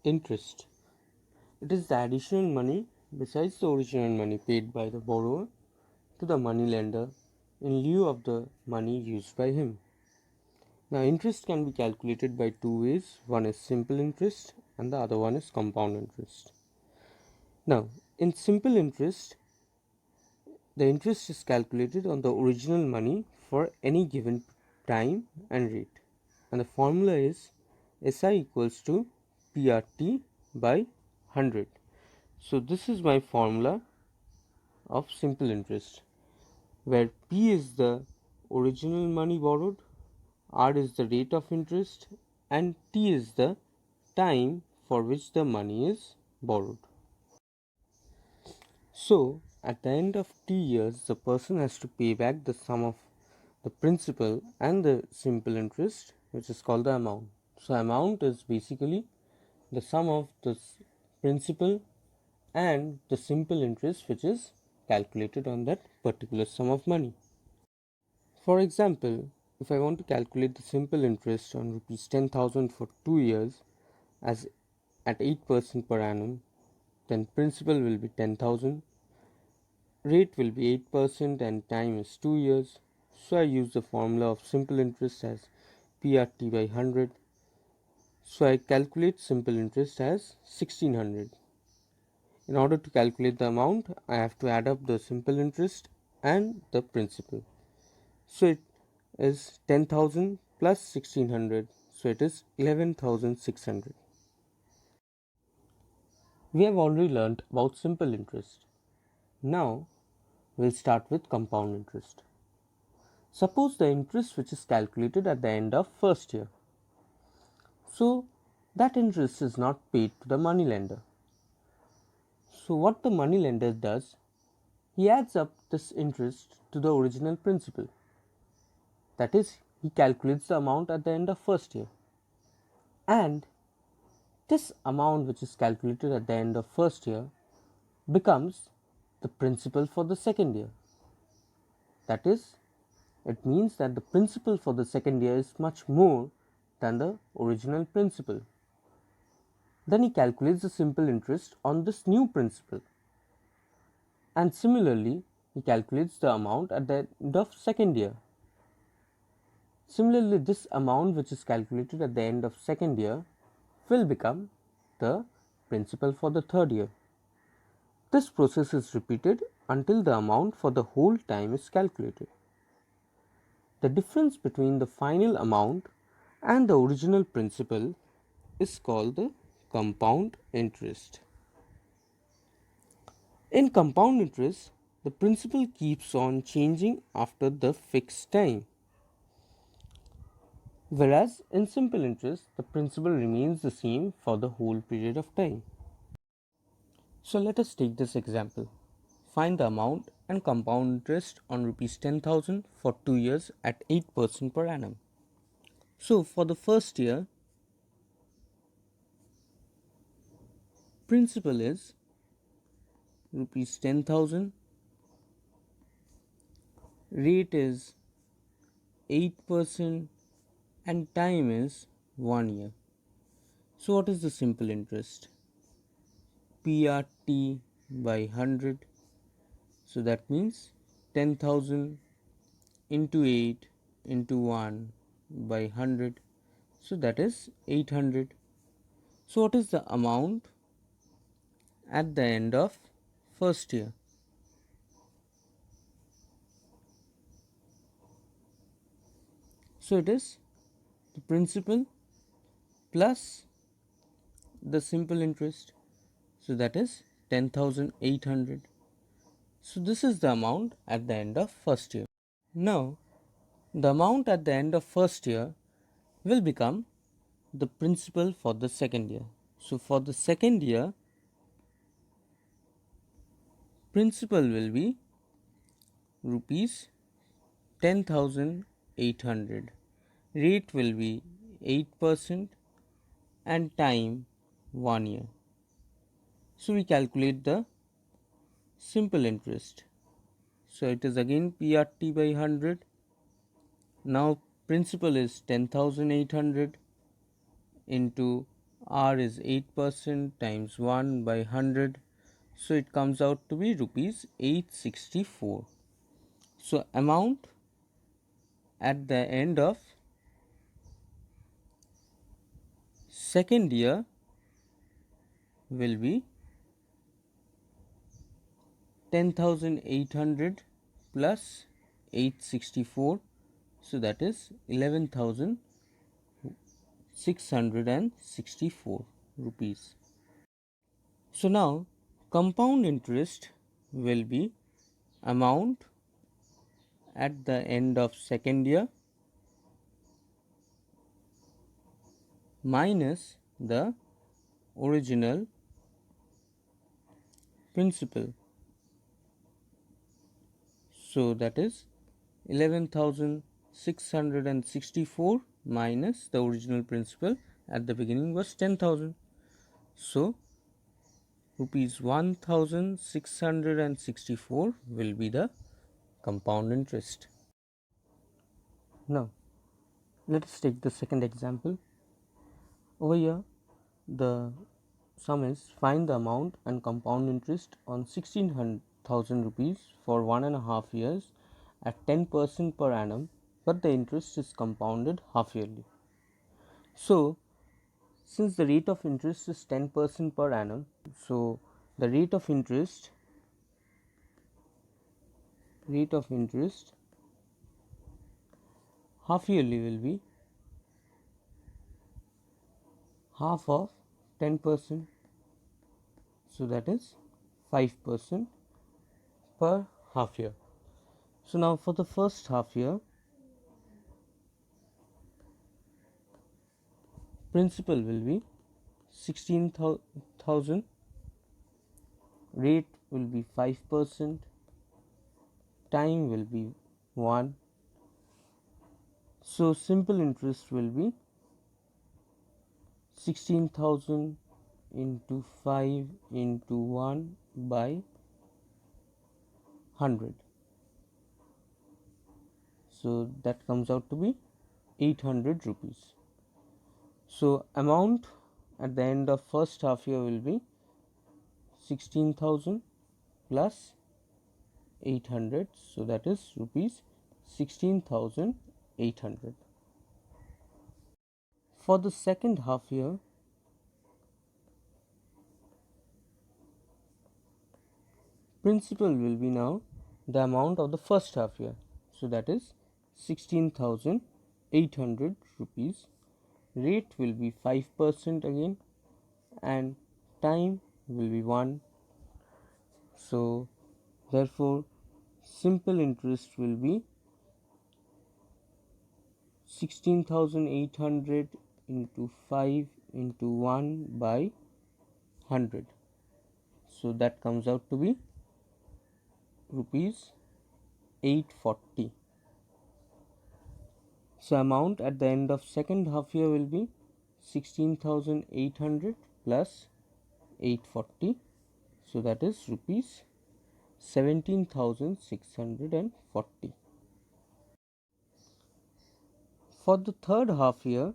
Interest. It is the additional money besides the original money paid by the borrower to the moneylender in lieu of the money used by him. Now, interest can be calculated by two ways. One is simple interest and the other one is compound interest. Now, in simple interest, the interest is calculated on the original money for any given time and rate. And the formula is SI equals to PRT by 100. So, this is my formula of simple interest, where P is the original money borrowed, R is the rate of interest, and T is the time for which the money is borrowed. So, at the end of T years, the person has to pay back the sum of the principal and the simple interest, which is called the amount. So, amount is basically the sum of the principal and the simple interest, which is calculated on that particular sum of money. For example, if I want to calculate the simple interest on rupees 10,000 for 2 years as at 8% per annum, then principal will be 10,000, rate will be 8% and time is 2 years. So I use the formula of simple interest as PRT by 100. So I calculate simple interest as 1600. In order to calculate the amount, I have to add up the simple interest and the principal. So it is 10,000 plus 1600. So it is 11,600. We have already learnt about simple interest. Now we'll start with compound interest. Suppose the interest which is calculated at the end of first year. So that interest is not paid to the money lender. So what the money lender does, he adds up this interest to the original principal. That is, he calculates the amount at the end of first year. And this amount which is calculated at the end of first year becomes the principal for the second year. That is, it means that the principal for the second year is much more than the original principal. Then he calculates the simple interest on this new principal. And similarly, he calculates the amount at the end of second year. Similarly, this amount which is calculated at the end of second year will become the principal for the third year. This process is repeated until the amount for the whole time is calculated. The difference between the final amount and the original principal is called the compound interest. In compound interest, the principal keeps on changing after the fixed time. Whereas in simple interest, the principal remains the same for the whole period of time. So let us take this example. Find the amount and compound interest on rupees 10,000 for 2 years at 8% per annum. So for the first year, principal is rupees 10,000, rate is 8% and time is 1 year. So what is the simple interest? PRT by 100. So that means 10,000 into 8 into 1 by 100. So that is 800. So what is the amount at the end of first year? So it is the principal plus the simple interest. So that is 10,800. So this is the amount at the end of first year. Now the amount at the end of first year will become the principal for the second year. So for the second year, principal will be rupees 10,800. Rate will be 8% and time 1 year. So we calculate the simple interest. So it is again PRT by 100. Now principal is 10,800 into R is 8% times 1 by 100. So it comes out to be rupees 864. So amount at the end of second year will be 10,800 plus 864. So that is 11,664 rupees. So now compound interest will be amount at the end of second year minus the original principal. So that is 11,664 minus the original principal at the beginning was 10,000. So rupees 1,664 will be the compound interest. Now let us take the second example. Over here the sum is find the amount and compound interest on 16,000 rupees for 1.5 years at 10% per annum, but the interest is compounded half yearly. So since the rate of interest is 10% per annum, so the rate of interest half yearly will be half of 10%, so that is 5% per half year. So now for the first half year, principal will be 16,000, rate will be 5%, time will be 1. So simple interest will be 16,000 into 5 into 1 by 100. So that comes out to be 800 rupees. So amount at the end of first half year will be 16,000 plus 800, so that is rupees 16,800. For the second half year, principal will be now the amount of the first half year, so that is 16,800 rupees. Rate will be 5% again, and time will be 1. So therefore simple interest will be 16,800 into 5 into 1 by 100. So that comes out to be rupees 840. So amount at the end of second half year will be 16,800 plus 840. So that is rupees 17,640. For the third half year,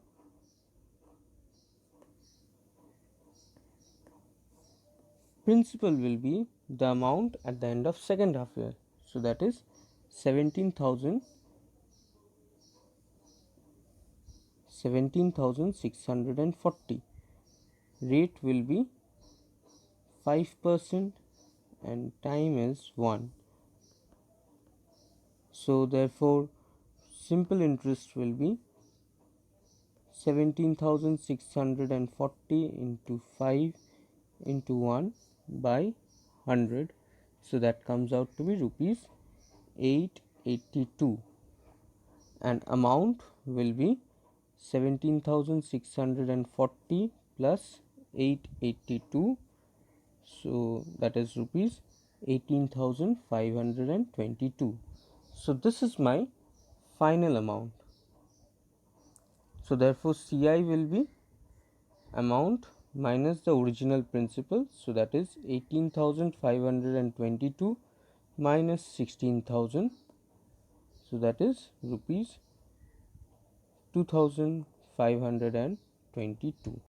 principal will be the amount at the end of second half year. So that is 17,640. Rate will be 5% and time is 1. So therefore simple interest will be 17,640 into 5 into 1 by 100. So that comes out to be rupees 882, and amount will be 17,640 plus 882, so that is rupees 18,522. So this is my final amount. So therefore CI will be amount minus the original principal, so that is 18,522 minus 16,000, so that is rupees 2,522.